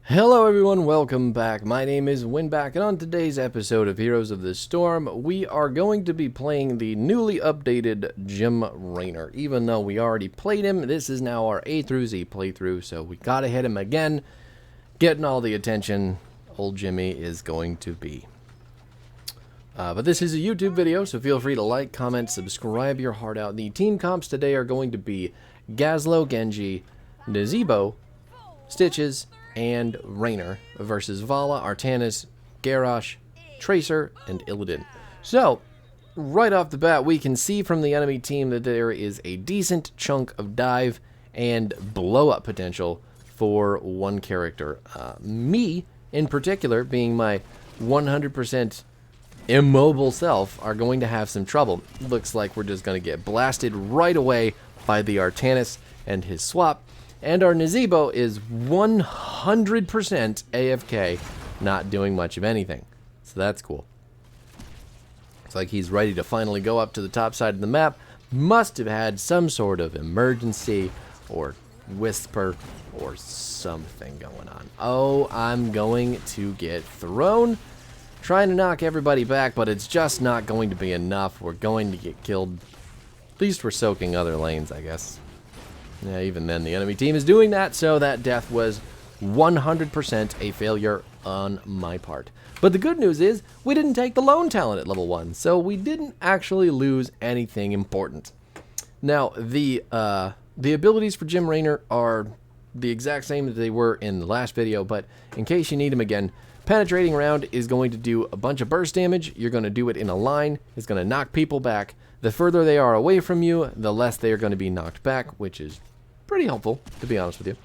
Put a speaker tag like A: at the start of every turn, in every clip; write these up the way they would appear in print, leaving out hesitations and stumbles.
A: Hello everyone, welcome back. My name is Winback, and on today's episode of Heroes of the Storm, we are going to be playing the newly updated Jim Raynor. Even though we already played him, this is now our A through Z playthrough, so we gotta hit him again. Getting all the attention old Jimmy is going to be. But this is a YouTube video, so feel free to like, comment, subscribe your heart out. The team comps today are going to be Gazlo, Genji, Nazebo, Stitches, and Raynor versus Vala, Artanis, Garrosh, Tracer, and Illidan. So, right off the bat, we can see from the enemy team that there is a decent chunk of dive and blow-up potential for one character. Me, in particular, being my 100% immobile self, are going to have some trouble. Looks like we're just going to get blasted right away by the Artanis and his swap. And our Nazebo is 100% AFK, not doing much of anything. So that's cool. It's like he's ready to finally go up to the top side of the map. Must have had some sort of emergency or whisper or something going on. Oh, I'm going to get thrown. Trying to knock everybody back, but it's just not going to be enough. We're going to get killed. At least we're soaking other lanes, I guess. Yeah, even then, the enemy team is doing that, so that death was 100% a failure on my part. But the good news is, we didn't take the lone talent at level 1, so we didn't actually lose anything important. Now, the abilities for Jim Raynor are the exact same as they were in the last video, but in case you need them again, Penetrating Round is going to do a bunch of burst damage. You're going to do it in a line. It's going to knock people back. The further they are away from you, the less they are going to be knocked back, which is pretty helpful, to be honest with you.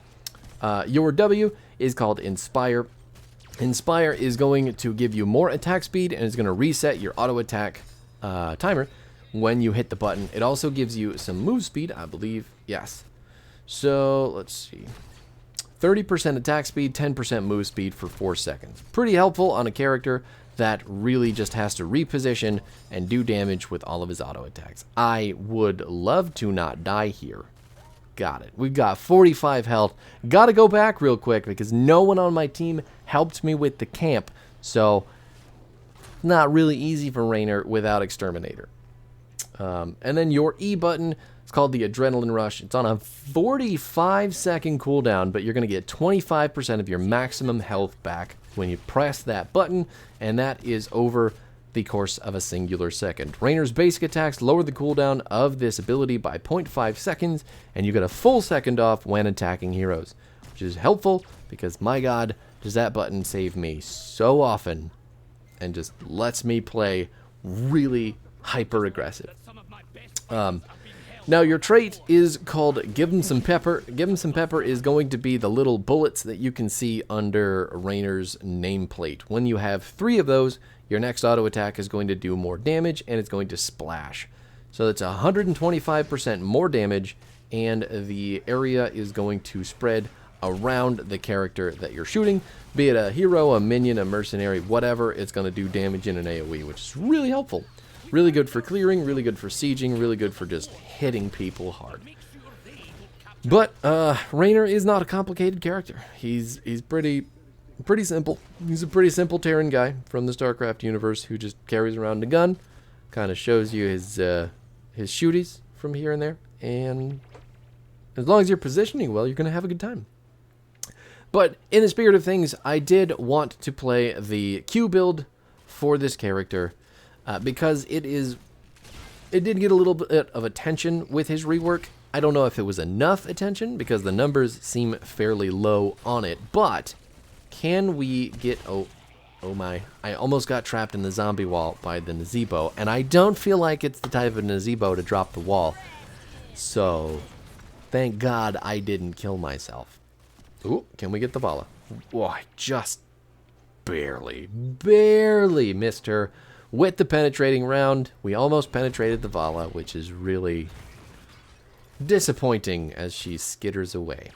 A: Your W is called Inspire. Inspire is going to give you more attack speed and is going to reset your auto attack timer when you hit the button. It also gives you some move speed, I believe. Yes. So let's see. 30% attack speed, 10% move speed for 4 seconds. Pretty helpful on a character that really just has to reposition and do damage with all of his auto attacks. I would love to not die here. Got it. We've got 45 health. Gotta go back real quick because no one on my team helped me with the camp. So, not really easy for Raynor without Exterminator. And then your E button, it's called the Adrenaline Rush. It's on a 45-second cooldown, but you're going to get 25% of your maximum health back when you press that button, and that is over the course of a singular second. Raynor's basic attacks lower the cooldown of this ability by 0.5 seconds, and you get a full second off when attacking heroes, which is helpful because, my god, does that button save me so often and just lets me play really hyper-aggressive. Now, your trait is called Give 'em Some Pepper. Give 'em Some Pepper is going to be the little bullets that you can see under Raynor's nameplate. When you have 3 of those, your next auto attack is going to do more damage, and it's going to splash. So that's 125% more damage, and the area is going to spread around the character that you're shooting. Be it a hero, a minion, a mercenary, whatever, it's going to do damage in an AoE, which is really helpful. Really good for clearing, really good for sieging, really good for just hitting people hard. But Raynor is not a complicated character. He's pretty simple. He's a pretty simple Terran guy from the StarCraft universe who just carries around a gun, kind of shows you his shooties from here and there, and as long as you're positioning well, you're going to have a good time. But in the spirit of things, I did want to play the Q build for this character. Because it did get a little bit of attention with his rework. I don't know if it was enough attention because the numbers seem fairly low on it. But can we get... Oh my. I almost got trapped in the zombie wall by the Nazebo. And I don't feel like it's the type of Nazebo to drop the wall. So, thank God I didn't kill myself. Ooh, can we get the Vala? Oh, I just barely missed her. With the penetrating round, we almost penetrated the Vala, which is really disappointing as she skitters away.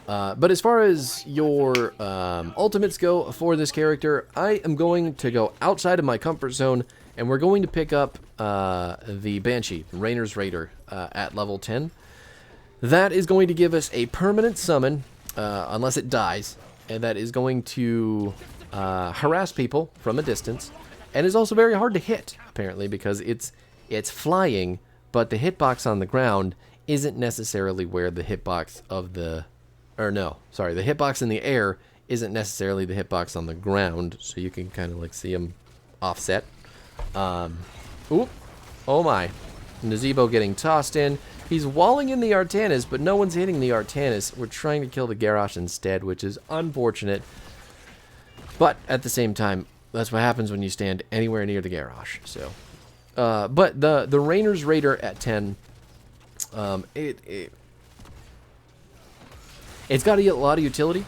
A: But as far as your ultimates go for this character, I am going to go outside of my comfort zone, and we're going to pick up the Banshee, Raynor's Raider, at level 10. That is going to give us a permanent summon unless it dies, and that is going to harass people from a distance, and is also very hard to hit, apparently, because it's flying, but the hitbox on the ground isn't necessarily where the hitbox of the... Or no, sorry, the hitbox in the air isn't necessarily the hitbox on the ground, so you can kind of like see them offset. Oop. Oh my. Nazebo getting tossed in. He's walling in the Artanis, but no one's hitting the Artanis. We're trying to kill the Garrosh instead, which is unfortunate. But at the same time, that's what happens when you stand anywhere near the Garrosh. So, but the Raynor's Raider at 10, it's got a lot of utility.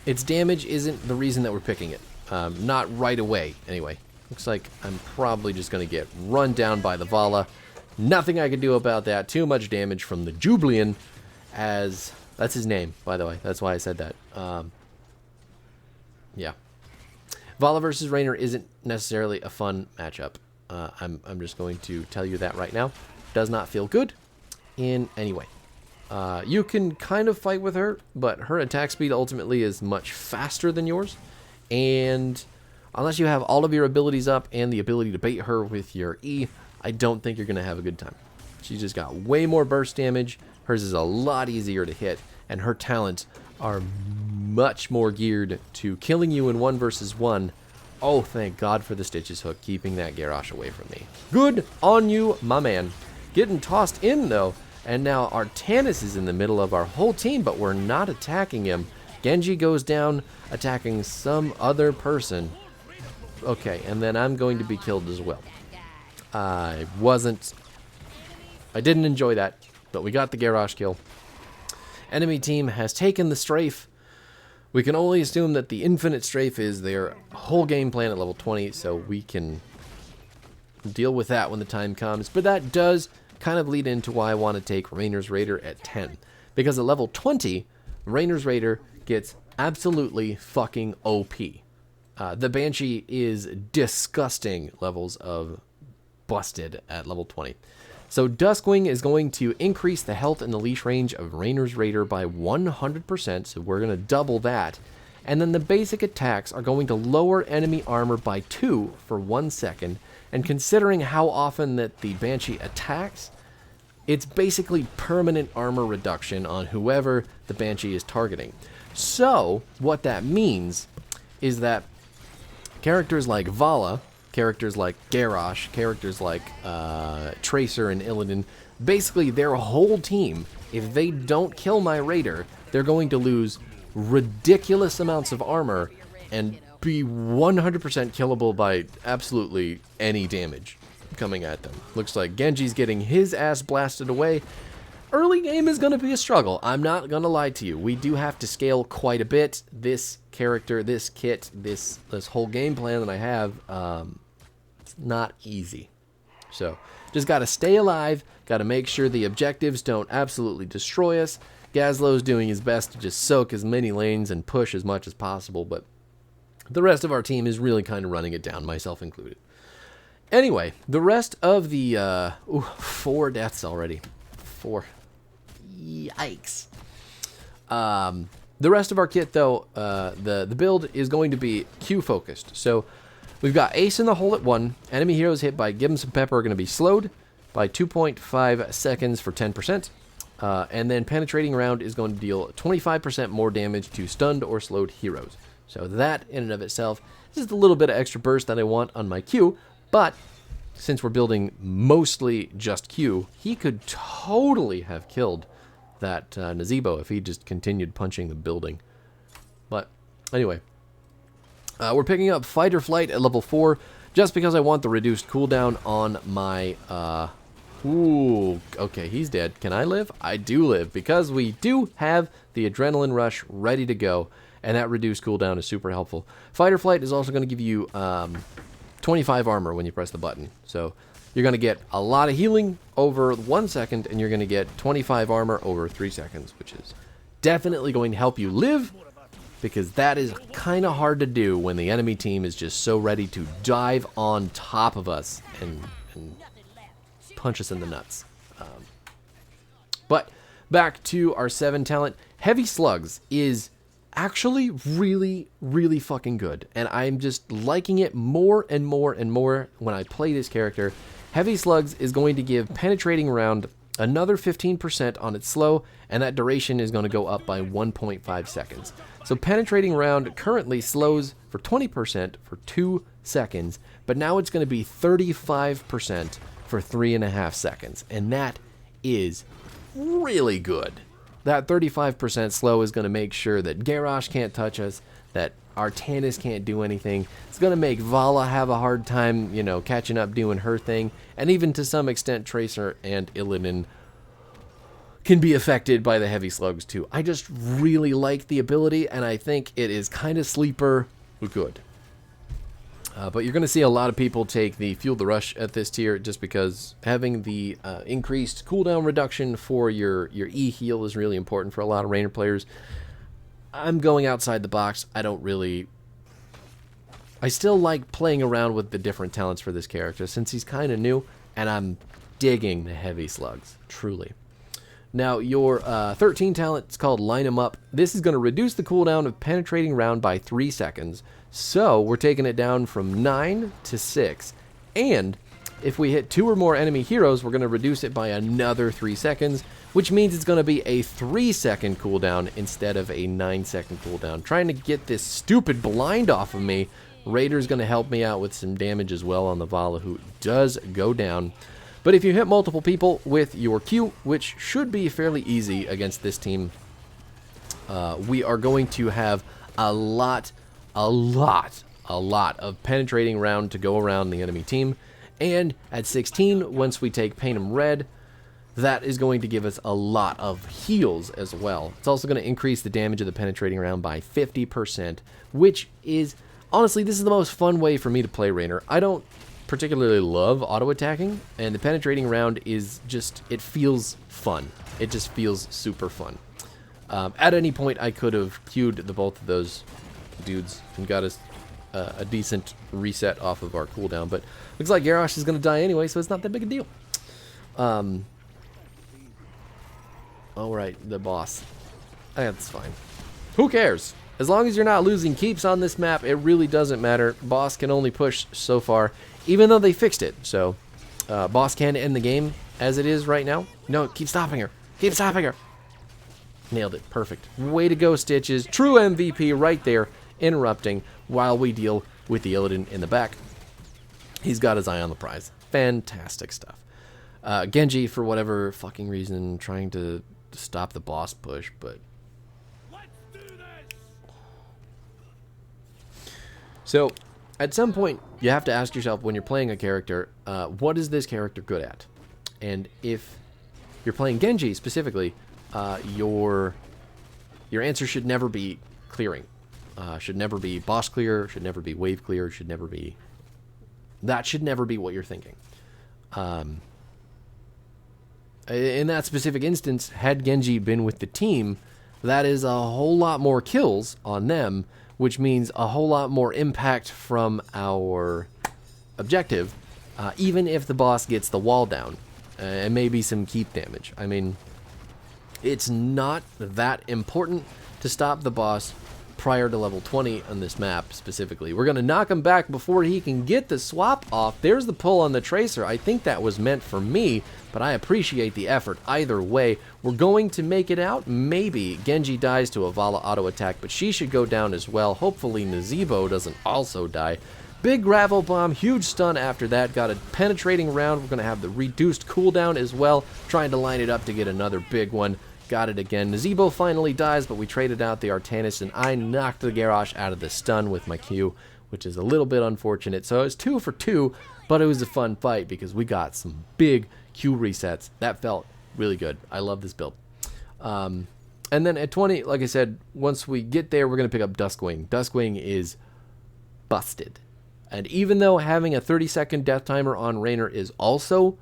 A: Its damage isn't the reason that we're picking it. Not right away, anyway. Looks like I'm probably just going to get run down by the Vala. Nothing I can do about that. Too much damage from the Jublian, as... That's his name, by the way. That's why I said that. Yeah. Vala versus Raynor isn't necessarily a fun matchup. I'm just going to tell you that right now. Does not feel good in any way. You can kind of fight with her, but her attack speed ultimately is much faster than yours. And unless you have all of your abilities up and the ability to bait her with your E, I don't think you're going to have a good time. She's just got way more burst damage. Hers is a lot easier to hit, and her talents are much more geared to killing you in 1 versus 1. Oh, thank God for the Stitches hook, keeping that Garrosh away from me. Good on you, my man. Getting tossed in, though. And now Artanis is in the middle of our whole team, but we're not attacking him. Genji goes down, attacking some other person. Okay, and then I'm going to be killed as well. I didn't enjoy that, but we got the Garrosh kill. Enemy team has taken the strafe. We can only assume that the infinite strafe is their whole game plan at level 20, so we can deal with that when the time comes. But that does kind of lead into why I want to take Raynor's Raider at 10. Because at level 20, Raynor's Raider gets absolutely fucking OP. The Banshee is disgusting levels of busted at level 20. So Duskwing is going to increase the health and the leash range of Raynor's Raider by 100%, so we're going to double that. And then the basic attacks are going to lower enemy armor by 2 for 1 second. And considering how often that the Banshee attacks, it's basically permanent armor reduction on whoever the Banshee is targeting. So what that means is that characters like Vala, characters like Garrosh, characters like Tracer and Illidan, basically their whole team, if they don't kill my Raider, they're going to lose ridiculous amounts of armor and be 100% killable by absolutely any damage coming at them. Looks like Genji's getting his ass blasted away. Early game is going to be a struggle. I'm not going to lie to you. We do have to scale quite a bit. This character, this kit, this whole game plan that I have, it's not easy. So, just got to stay alive, got to make sure the objectives don't absolutely destroy us. Gazlo's doing his best to just soak as many lanes and push as much as possible, but the rest of our team is really kind of running it down, myself included. Anyway, the rest of the... 4 deaths already. 4. Yikes. The rest of our kit, though, the build is going to be Q-focused. So, we've got Ace in the hole at 1. Enemy heroes hit by Give 'em Some Pepper are going to be slowed by 2.5 seconds for 10%. And then Penetrating Round is going to deal 25% more damage to stunned or slowed heroes. So that, in and of itself, is just a little bit of extra burst that I want on my Q. But since we're building mostly just Q, he could totally have killed that Nazebo if he just continued punching the building. But anyway, we're picking up Fight or Flight at level 4 just because I want the reduced cooldown on my... Ooh, okay, he's dead. Can I live? I do live because we do have the Adrenaline Rush ready to go. And that reduced cooldown is super helpful. Fight or Flight is also going to give you 25 armor when you press the button. So you're going to get a lot of healing over 1 second, and you're going to get 25 armor over 3 seconds, which is definitely going to help you live, because that is kind of hard to do when the enemy team is just so ready to dive on top of us and punch us in the nuts. But back to our 7 talent. Heavy Slugs is actually really, really fucking good. And I'm just liking it more and more and more when I play this character. Heavy Slugs is going to give Penetrating Round another 15% on its slow, and that duration is going to go up by 1.5 seconds. So Penetrating Round currently slows for 20% for 2 seconds, but now it's going to be 35% for 3.5 seconds, and that is really good. That 35% slow is going to make sure that Garrosh can't touch us, that Artanis can't do anything. It's going to make Vala have a hard time, you know, catching up doing her thing, and even to some extent Tracer and Illidan can be affected by the Heavy Slugs too. I just really like the ability, and I think it is kind of sleeper good. But you're going to see a lot of people take the Fuel the Rush at this tier just because having the increased cooldown reduction for your E heal is really important for a lot of Raynor players. I'm going outside the box. I still like playing around with the different talents for this character since he's kind of new, and I'm digging the Heavy Slugs, truly. Now, your 13 talent is called Line 'em Up. This is going to reduce the cooldown of Penetrating Round by 3 seconds. So, we're taking it down from 9 to 6. And if we hit 2 or more enemy heroes, we're going to reduce it by another 3 seconds, which means it's going to be a 3-second cooldown instead of a 9-second cooldown. Trying to get this stupid blind off of me. Raider's going to help me out with some damage as well on the Vala, who does go down. But if you hit multiple people with your Q, which should be fairly easy against this team, we are going to have a lot of Penetrating Round to go around the enemy team. And at 16, once we take Paint 'em Red, that is going to give us a lot of heals as well. It's also going to increase the damage of the Penetrating Round by 50%, which is, honestly, this is the most fun way for me to play Raynor. I don't particularly love auto-attacking, and the Penetrating Round is just, it feels fun. It just feels super fun. At any point, I could have queued the both of those dudes and got us a decent reset off of our cooldown, but looks like Garrosh is going to die anyway, so it's not that big a deal. Alright, the boss. That's fine. Who cares? As long as you're not losing keeps on this map, it really doesn't matter. Boss can only push so far, even though they fixed it. So, boss can end the game as it is right now. No, keep stopping her. Keep stopping her. Nailed it. Perfect. Way to go, Stitches. True MVP right there, interrupting while we deal with the Illidan in the back. He's got his eye on the prize. Fantastic stuff. Genji, for whatever fucking reason, trying to stop the boss push, but... So, at some point, you have to ask yourself, when you're playing a character, what is this character good at? And if you're playing Genji specifically, your answer should never be clearing. Should never be boss clear, should never be wave clear, should never be... That should never be what you're thinking. In that specific instance, had Genji been with the team, that is a whole lot more kills on them, which means a whole lot more impact from our objective, even if the boss gets the wall down, and maybe some keep damage. I mean, it's not that important to stop the boss prior to level 20 on this map specifically. We're going to knock him back before he can get the swap off. There's the pull on the Tracer. I think that was meant for me, but I appreciate the effort either way. We're going to make it out. Maybe Genji dies to a Vala auto attack, but she should go down as well. Hopefully Nazeebo doesn't also die. Big gravel bomb, huge stun after that. Got a Penetrating Round. We're going to have the reduced cooldown as well, trying to line it up to get another big one. Got it again. Nazeebo finally dies, but we traded out the Artanis, and I knocked the Garrosh out of the stun with my Q, which is a little bit unfortunate. So it was 2 for 2, but it was a fun fight because we got some big Q resets. That felt really good. I love this build. And then at 20, like I said, once we get there, we're going to pick up Duskwing. Duskwing is busted. And even though having a 30-second death timer on Raynor is also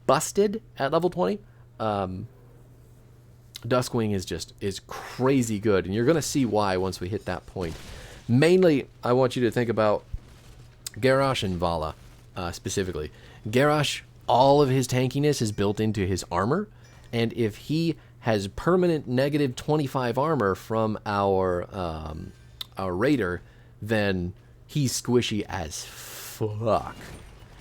A: busted at level 20, Duskwing is crazy good, and you're going to see why once we hit that point. Mainly, I want you to think about Garrosh and Vala, specifically. Garrosh, all of his tankiness is built into his armor, and if he has permanent negative 25 armor from our Raider, then he's squishy as fuck.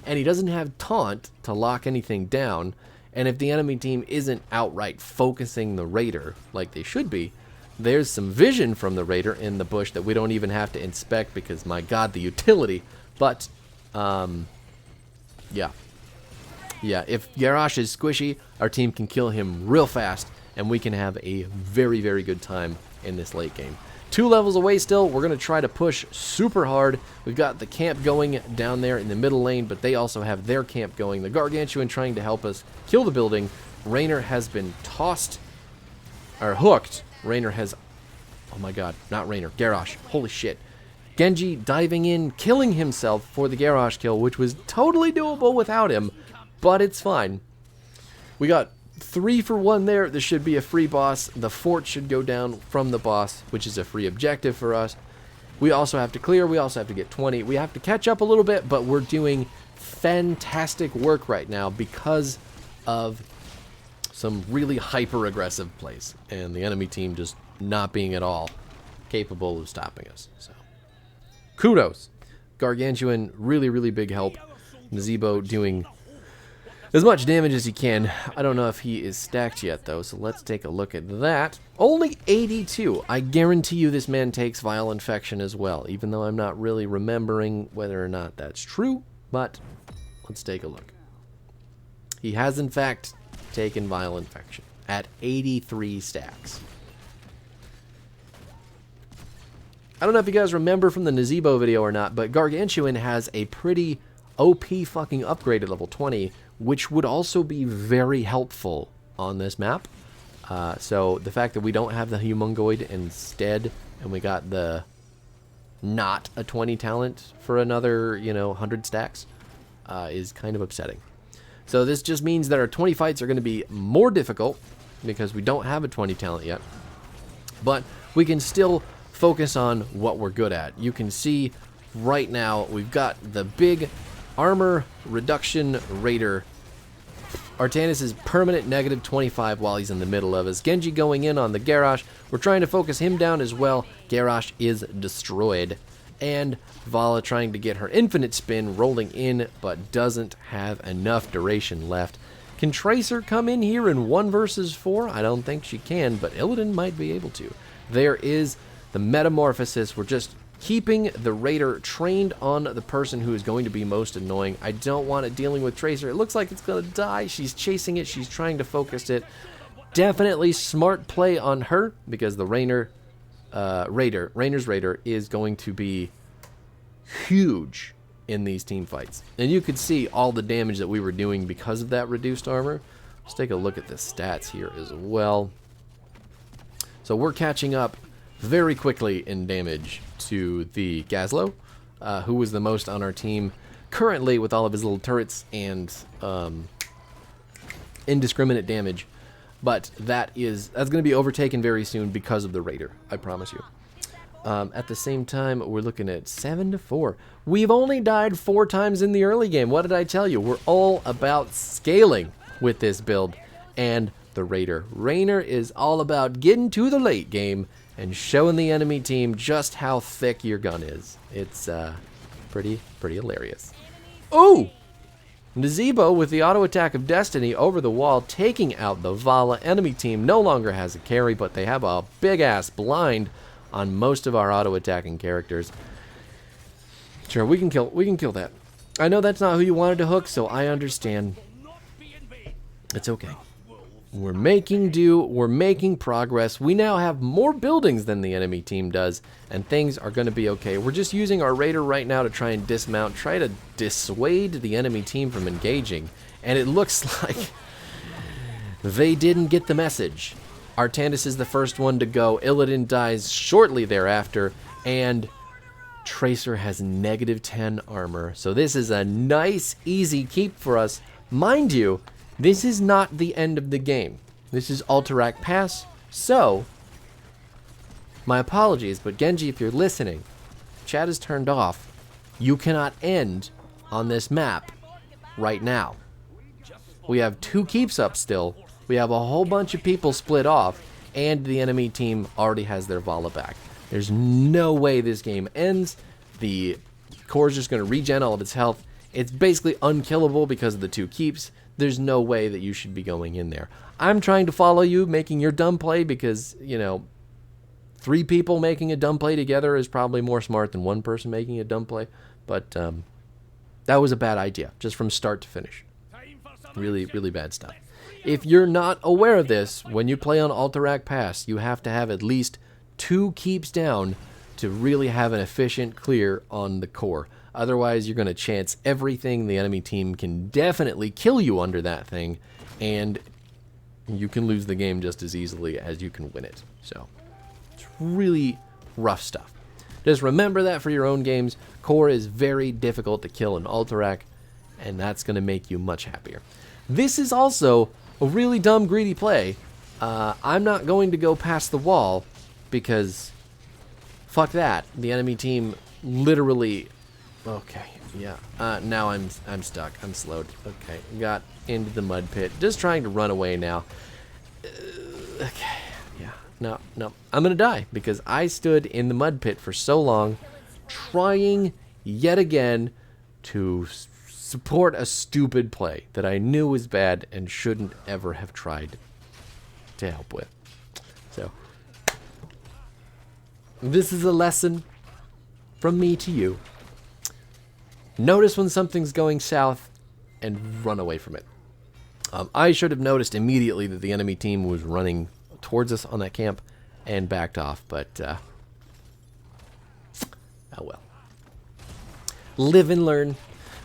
A: And he doesn't have taunt to lock anything down, and if the enemy team isn't outright focusing the Raider like they should be, there's some vision from the Raider in the bush that we don't even have to inspect because, my god, the utility. But, yeah. Yeah, if Garrosh is squishy, our team can kill him real fast, and we can have a very, very good time in this late game. 2 levels away still. We're going to try to push super hard. We've got the camp going down there in the middle lane, but they also have their camp going. The Gargantuan trying to help us kill the building. Raynor has been tossed, or hooked. Raynor has, oh my god, not Raynor, Garrosh. Holy shit. Genji diving in, killing himself for the Garrosh kill, which was totally doable without him, but it's fine. We got 3 for 1 there. This should be a free boss. The fort should go down from the boss, which is a free objective for us. We also have to clear. We also have to get 20. We have to catch up a little bit, but we're doing fantastic work right now because of some really hyper-aggressive plays, and the enemy team just not being at all capable of stopping us. So, kudos. Gargantuan, really, really big help. Nazebo doing as much damage as he can. I don't know if he is stacked yet, though, so let's take a look at that. Only 82. I guarantee you this man takes Vile Infection as well, even though I'm not really remembering whether or not that's true, but let's take a look. He has, in fact, taken Vile Infection at 83 stacks. I don't know if you guys remember from the Nazebo video or not, but Gargantuan has a pretty OP fucking upgrade at level 20, which would also be very helpful on this map. So the fact that we don't have the Humongoid instead, and we got the not a 20 talent for another, 100 stacks, is kind of upsetting. So this just means that our 20 fights are going to be more difficult because we don't have a 20 talent yet. But we can still focus on what we're good at. You can see right now we've got the big armor reduction Raider. Artanis is permanent negative 25 while he's in the middle of us. Genji going in on the Garrosh. We're trying to focus him down as well. Garrosh is destroyed. And Vala trying to get her infinite spin rolling in, but doesn't have enough duration left. Can Tracer come in here in 1 versus 4? I don't think she can, but Illidan might be able to. There is the Metamorphosis. We're just keeping the Raider trained on the person who is going to be most annoying. I don't want it dealing with Tracer. It looks like it's going to die. She's chasing it. She's trying to focus it. Definitely smart play on her because the Rainor's Raider is going to be huge in these team fights. And you could see all the damage that we were doing because of that reduced armor. Let's take a look at the stats here as well. So we're catching up very quickly in damage to the Gazlo, who was the most on our team currently with all of his little turrets and indiscriminate damage. But that's going to be overtaken very soon because of the Raider, I promise you. At the same time, we're looking at 7-4. We've only died 4 times in the early game. What did I tell you? We're all about scaling with this build and the Raider. Raynor is all about getting to the late game and showing the enemy team just how thick your gun is. It's pretty hilarious. Ooh! Nazebo with the auto attack of Destiny over the wall, taking out the Vala. Enemy team no longer has a carry, but they have a big-ass blind on most of our auto attacking characters. Sure, we can kill that. I know that's not who you wanted to hook, so I understand. It's okay. We're making do, we're making progress. We now have more buildings than the enemy team does, and things are going to be okay. We're just using our Raider right now to try and dismount, try to dissuade the enemy team from engaging, and it looks like they didn't get the message. Artanis is the first one to go. Illidan dies shortly thereafter, and Tracer has negative 10 armor. So this is a nice, easy keep for us. Mind you, this is not the end of the game. This is Alterac Pass, so my apologies, but Genji, if you're listening, chat is turned off. You cannot end on this map right now. We have 2 keeps up still, We have a whole bunch of people split off, and the enemy team already has their Vala back. There's no way this game ends. The core is just going to regen all of its health. It's basically unkillable because of the 2 keeps. There's no way that you should be going in there. I'm trying to follow you, making your dumb play, because, you know, 3 people making a dumb play together is probably more smart than 1 person making a dumb play. But that was a bad idea, just from start to finish. Really, really bad stuff. If you're not aware of this, when you play on Alterac Pass, you have to have at least 2 keeps down to really have an efficient clear on the core. Otherwise, you're going to chance everything. The enemy team can definitely kill you under that thing, and you can lose the game just as easily as you can win it. So, it's really rough stuff. Just remember that for your own games. Core is very difficult to kill in Alterac, and that's going to make you much happier. This is also a really dumb, greedy play. I'm not going to go past the wall because fuck that. The enemy team literally... Okay, yeah. Now I'm stuck. I'm slowed. Okay, got into the mud pit. Just trying to run away now. Okay, yeah. No. I'm gonna die because I stood in the mud pit for so long, trying yet again to support a stupid play that I knew was bad and shouldn't ever have tried to help with. So, this is a lesson from me to you. Notice when something's going south and run away from it. I should have noticed immediately that the enemy team was running towards us on that camp and backed off, but oh well. Live and learn.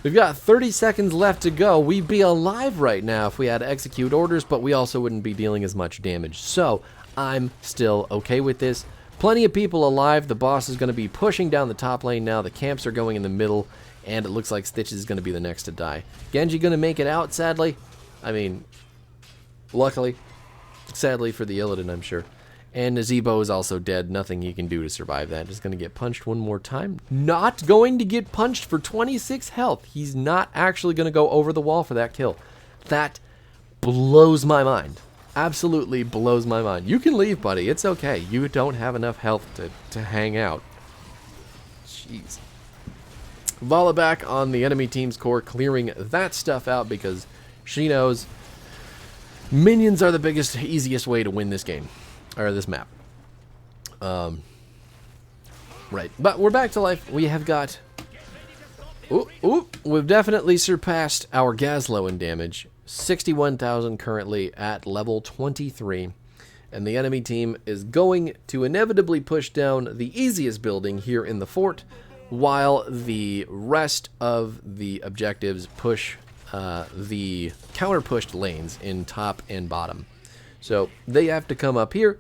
A: We've got 30 seconds left to go. We'd be alive right now if we had to execute orders, but we also wouldn't be dealing as much damage. So, I'm still okay with this. Plenty of people alive. The boss is going to be pushing down the top lane now. The camps are going in the middle, and it looks like Stitch is going to be the next to die. Genji going to make it out, sadly. I mean, luckily. Sadly for the Illidan, I'm sure. And Nazebo is also dead. Nothing he can do to survive that. Just going to get punched one more time. Not going to get punched for 26 health. He's not actually going to go over the wall for that kill. That blows my mind. Absolutely blows my mind. You can leave, buddy. It's okay. You don't have enough health to hang out. Jeez. Vala back on the enemy team's core, clearing that stuff out because she knows minions are the biggest, easiest way to win this game. Or this map. Right. But we're back to life. We have got... we've definitely surpassed our Gazlowe in damage. 61,000 currently at level 23. And the enemy team is going to inevitably push down the easiest building here in the fort, while the rest of the objectives push the counter-pushed lanes in top and bottom. So they have to come up here,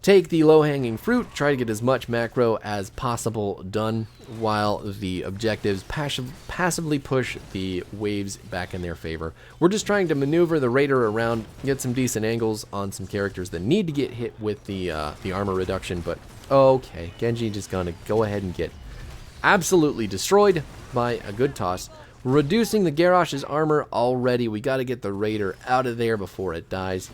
A: take the low-hanging fruit, try to get as much macro as possible done, while the objectives passively push the waves back in their favor. We're just trying to maneuver the Raider around, get some decent angles on some characters that need to get hit with the armor reduction, but okay, Genji just gonna go ahead and get absolutely destroyed by a good toss. Reducing the Garrosh's armor already. We got to get the Raider out of there before it dies.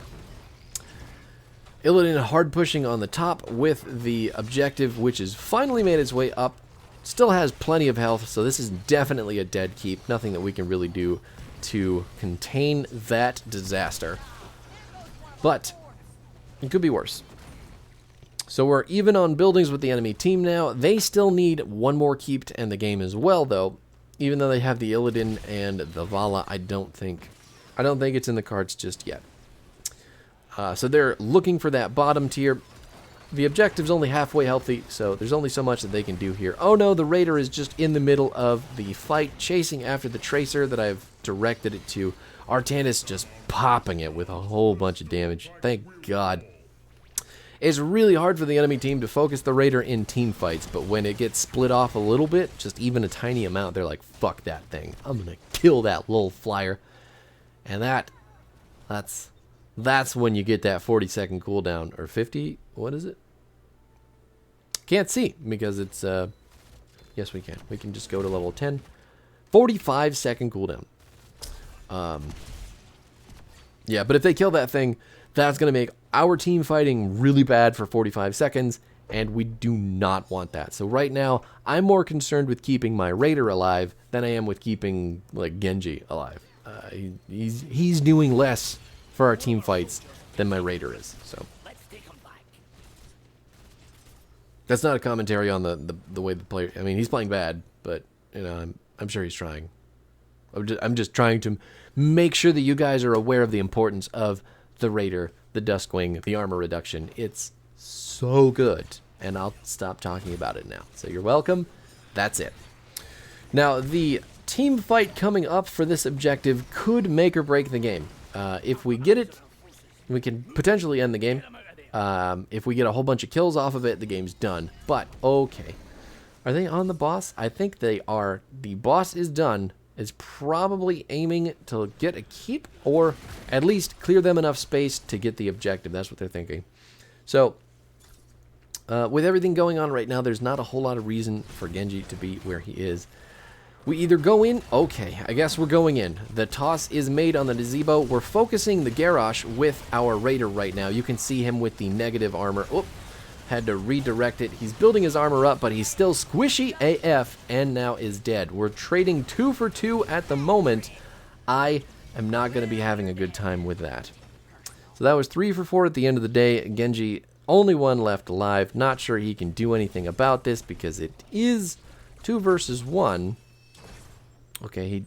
A: Illidan hard pushing on the top with the objective, which has finally made its way up. Still has plenty of health, so this is definitely a dead keep. Nothing that we can really do to contain that disaster. But it could be worse. So we're even on buildings with the enemy team now. They still need one more keep to end the game as well, though. Even though they have the Illidan and the Vala, I don't think it's in the cards just yet. So they're looking for that bottom tier. The objective's only halfway healthy, so there's only so much that they can do here. Oh no, the Raider is just in the middle of the fight, chasing after the Tracer that I've directed it to. Artanis just popping it with a whole bunch of damage. Thank God. It's really hard for the enemy team to focus the Raider in team fights, but when it gets split off a little bit, just even a tiny amount, they're like, fuck that thing. I'm gonna kill that little flyer. And that's when you get that 40-second cooldown, or 50, what is it? Can't see, because it's, yes we can. We can just go to level 10. 45-second cooldown. Yeah, but if they kill that thing, that's going to make our team fighting really bad for 45 seconds, and we do not want that. So right now, I'm more concerned with keeping my Raider alive than I am with keeping, like, Genji alive. He's doing less for our team fights than my Raider is, so. That's not a commentary on the way the player... I mean, he's playing bad, but, you know, I'm sure he's trying. I'm just trying to make sure that you guys are aware of the importance of the Raider, the Duskwing, the armor reduction. It's so good, and I'll stop talking about it now. So you're welcome. That's it. Now, the team fight coming up for this objective could make or break the game. If we get it, we can potentially end the game. If we get a whole bunch of kills off of it, the game's done. But, okay. Are they on the boss? I think they are. The boss is done. Is probably aiming to get a keep, or at least clear them enough space to get the objective. That's what they're thinking. So, with everything going on right now, there's not a whole lot of reason for Genji to be where he is. We either go in... Okay, I guess we're going in. The toss is made on the gazebo. We're focusing the Garrosh with our Raider right now. You can see him with the negative armor. Oh, had to redirect it. He's building his armor up, but he's still squishy AF and now is dead. We're trading 2 for 2 at the moment. I am not going to be having a good time with that. So that was 3 for 4 at the end of the day. Genji, only one left alive. Not sure he can do anything about this because it is 2 versus 1. Okay,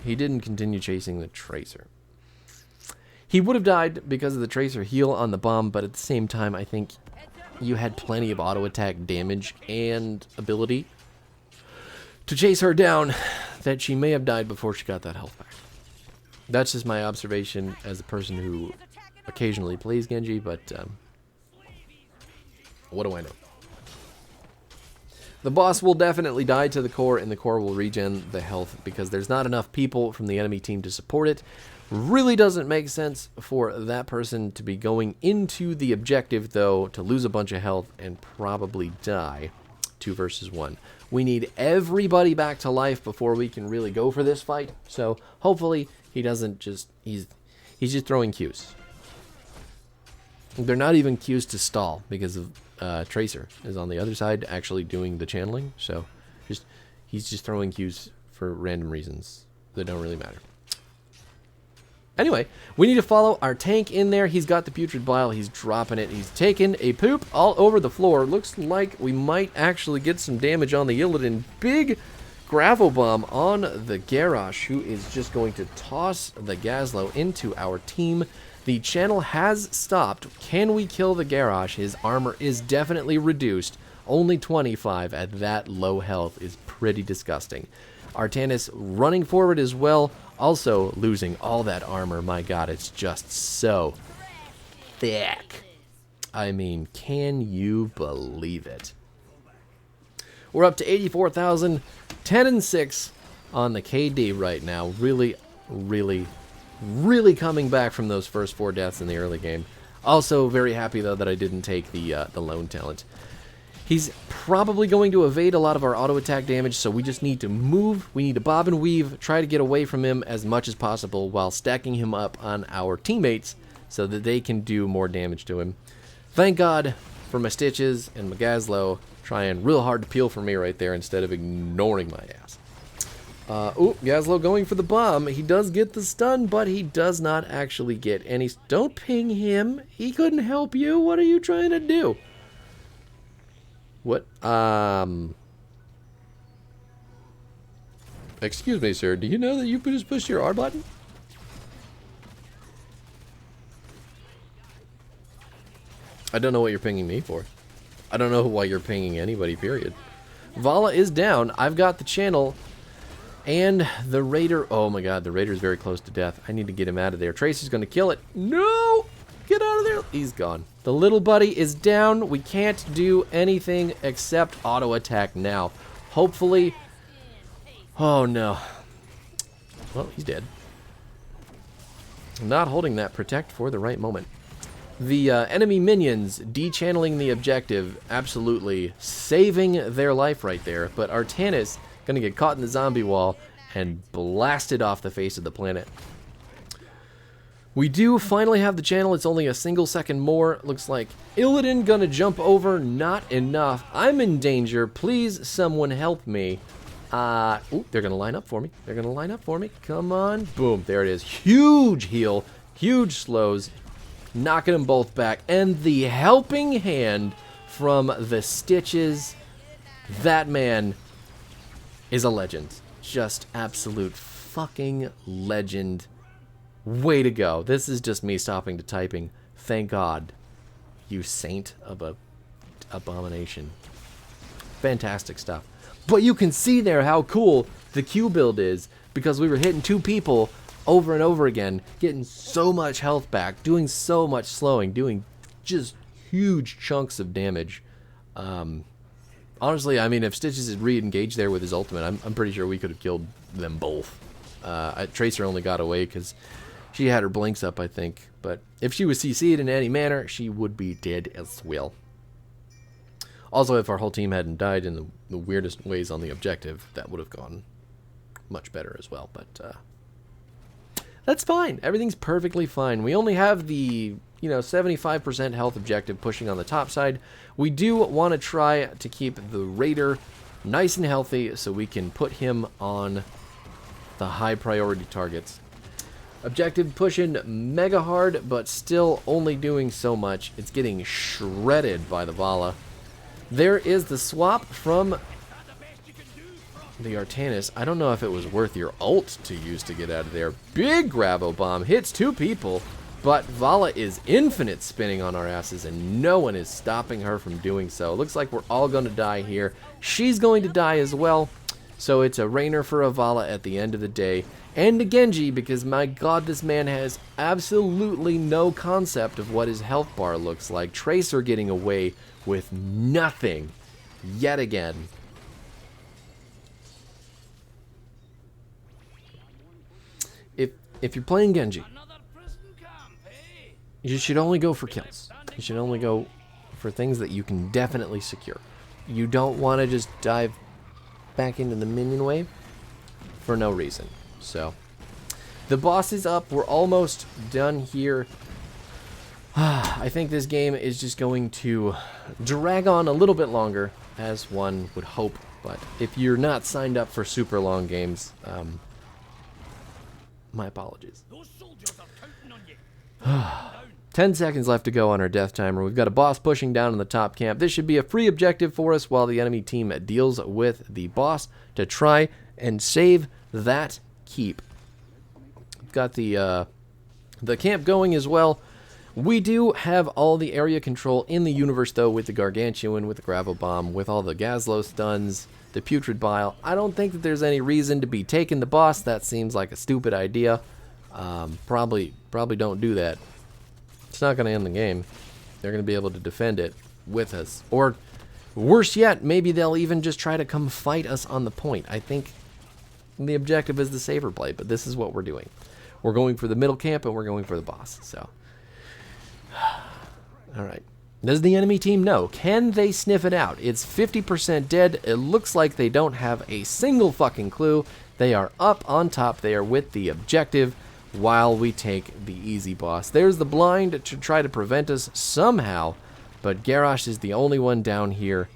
A: he didn't continue chasing the Tracer. He would have died because of the Tracer heal on the bomb, but at the same time, I think you had plenty of auto attack damage and ability to chase her down that she may have died before she got that health back. That's just my observation as a person who occasionally plays Genji, but what do I know? The boss will definitely die to the core, and the core will regen the health because there's not enough people from the enemy team to support it. Really doesn't make sense for that person to be going into the objective, though, to lose a bunch of health and probably die. 2 versus 1. We need everybody back to life before we can really go for this fight. So hopefully he doesn't just... He's just throwing Qs. They're not even Qs to stall because of Tracer is on the other side actually doing the channeling. So he's just throwing Qs for random reasons that don't really matter. Anyway, we need to follow our tank in there. He's got the putrid bile. He's dropping it. He's taking a poop all over the floor. Looks like we might actually get some damage on the Illidan. Big gravel bomb on the Garrosh, who is just going to toss the Gazlowe into our team. The channel has stopped. Can we kill the Garrosh? His armor is definitely reduced. Only 25 at that low health is pretty disgusting. Artanis running forward as well, also losing all that armor. My god, it's just so thick. I mean, can you believe it? We're up to 84,000, 10 and 6 on the KD right now. Really coming back from those first 4 deaths in the early game. Also very happy though that I didn't take the lone talent. He's probably going to evade a lot of our auto attack damage, so we just need to move. We need to bob and weave, try to get away from him as much as possible while stacking him up on our teammates so that they can do more damage to him. Thank God for my Stitches and my Gazlowe trying real hard to peel for me right there instead of ignoring my ass. Oh, Gazlowe going for the bomb. He does get the stun, but he does not actually get any. Don't ping him. He couldn't help you. What are you trying to do? What? Excuse me, sir. Do you know that you just pushed your R button? I don't know what you're pinging me for. I don't know why you're pinging anybody, period. Vala is down. I've got the channel. And the Raider. Oh my god, the Raider is very close to death. I need to get him out of there. Tracy's going to kill it. No! Get out of there. He's gone. The little buddy is down. We can't do anything except auto attack now. Hopefully. Oh no. Well, he's dead. I'm not holding that protect for the right moment. The enemy minions de-channeling the objective, absolutely saving their life right there. But Artanis gonna get caught in the zombie wall and blasted off the face of the planet. We do finally have the channel. It's only a single second more. Looks like Illidan gonna jump over. Not enough. I'm in danger. Please, someone help me. Ooh, they're gonna line up for me. They're gonna line up for me. Come on. Boom. There it is. Huge heal. Huge slows. Knocking them both back. And the helping hand from the Stitches. That man is a legend. Just absolute fucking legend. Way to go. This is just me stopping to typing. Thank God. You saint of a abomination. Fantastic stuff. But you can see there how cool the Q build is, because we were hitting 2 people over and over again, getting so much health back, doing so much slowing, doing just huge chunks of damage. Honestly, I mean, if Stitches had re-engaged there with his ultimate, I'm pretty sure we could have killed them both. Tracer only got away because she had her blinks up, I think. But if she was CC'd in any manner, she would be dead as well. Also, if our whole team hadn't died in the weirdest ways on the objective, that would have gone much better as well. But that's fine. Everything's perfectly fine. We only have the 75% health objective pushing on the top side. We do want to try to keep the Raider nice and healthy so we can put him on the high priority targets. Objective pushing mega hard, but still only doing so much. It's getting shredded by the Vala. There is the swap from the Artanis. I don't know if it was worth your ult to use to get out of there. Big Gravo Bomb hits 2 people. But Vala is infinite spinning on our asses, and no one is stopping her from doing so. Looks like we're all going to die here. She's going to die as well. So it's a Raynor for a Vala at the end of the day. And a Genji, because my god, this man has absolutely no concept of what his health bar looks like. Tracer getting away with nothing yet again. If you're playing Genji, you should only go for kills. You should only go for things that you can definitely secure. You don't want to just dive back into the minion wave for no reason. So, the boss is up. We're almost done here. I think this game is just going to drag on a little bit longer, as one would hope. But if you're not signed up for super long games, my apologies. 10 seconds left to go on our death timer. We've got a boss pushing down in the top camp. This should be a free objective for us while the enemy team deals with the boss to try and save that keep. We've got the camp going as well. We do have all the area control in the universe, though, with the Gargantuan, with the Gravel Bomb, with all the Gazlo stuns, the Putrid Bile. I don't think that there's any reason to be taking the boss. That seems like a stupid idea. Probably don't do that. It's not going to end the game. They're going to be able to defend it with us. Or, worse yet, maybe they'll even just try to come fight us on the point. I think the objective is the saver play, but this is what we're doing. We're going for the middle camp, and we're going for the boss. So, alright. Does the enemy team know? Can they sniff it out? It's 50% dead. It looks like they don't have a single fucking clue. They are up on top. They are with the objective while we take the easy boss. There's the blind to try to prevent us somehow, but Garrosh is the only one down here.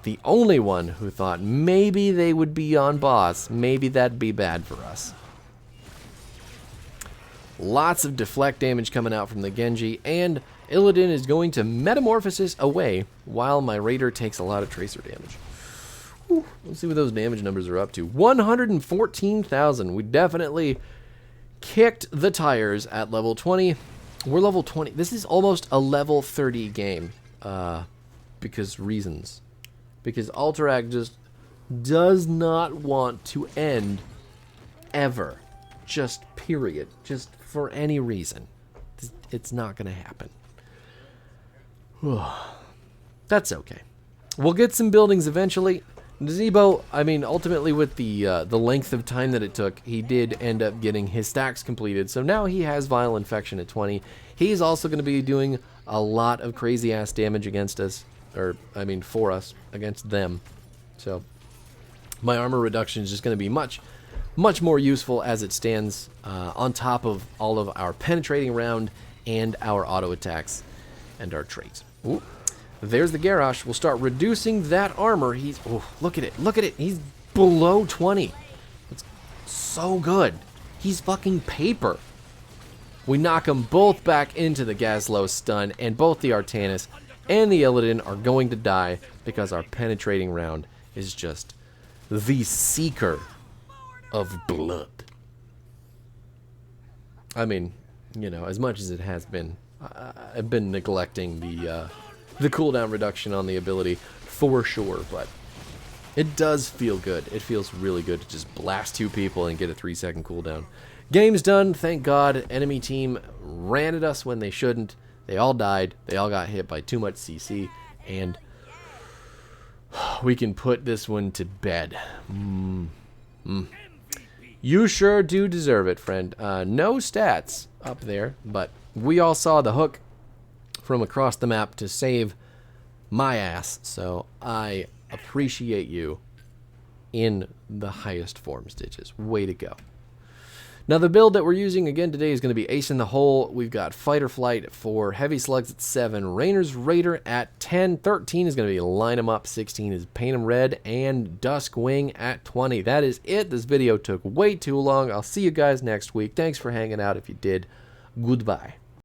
A: The only one who thought maybe they would be on boss. Maybe that'd be bad for us. Lots of deflect damage coming out from the Genji, and Illidan is going to Metamorphosis away while my Raider takes a lot of Tracer damage. Whew, let's see what those damage numbers are up to. 114,000. We definitely kicked the tires at level 20. We're level 20. This is almost a level 30 game. Because reasons. Because Alterac just does not want to end ever. Just period. Just for any reason. It's not going to happen. That's okay. We'll get some buildings eventually. Zebo, I mean, ultimately with the length of time that it took, he did end up getting his stacks completed. So now he has Vial Infection at 20. He's also going to be doing a lot of crazy-ass damage against us. Or, I mean, for us, against them. So, my armor reduction is just going to be much, much more useful as it stands on top of all of our penetrating round and our auto attacks and our traits. Ooh. There's the Garrosh. We'll start reducing that armor. He's, oh, look at it. Look at it. He's below 20. It's so good. He's fucking paper. We knock them both back into the Gaslow stun, and both the Artanis and the Illidan are going to die because our penetrating round is just the seeker of blood. I mean, you know, as much as it has been, I've been neglecting the cooldown reduction on the ability for sure, but it does feel good. It feels really good to just blast 2 people and get a 3-second cooldown. Game's done, thank God. Enemy team ran at us when they shouldn't. They all died. They all got hit by too much CC, and we can put this one to bed. You sure do deserve it, friend. No stats up there, but we all saw the hook from across the map to save my ass, so I appreciate you in the highest form, Stitches. Way to go. Now, the build that we're using again today is going to be Ace in the Hole. We've got Fight or Flight for Heavy Slugs at 7, Raynor's Raider at 10, 13 is going to be Line 'em Up, 16 is Paint 'em Red, and Dusk Wing at 20. That is it. This video took way too long. I'll see you guys next week. Thanks for hanging out if you did. Goodbye.